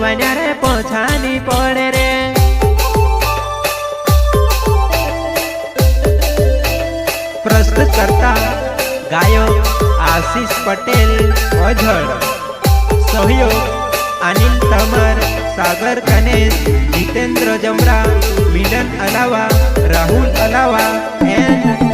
बन्या रे पोछानी पड़े रे। प्रस्तुत करता गायक आशीष पटेल ओझड़। सहयोग अनिल तमर, सागर गणेश, जितेंद्र जमरा, मिलन अलावा, राहुल अलावा एंड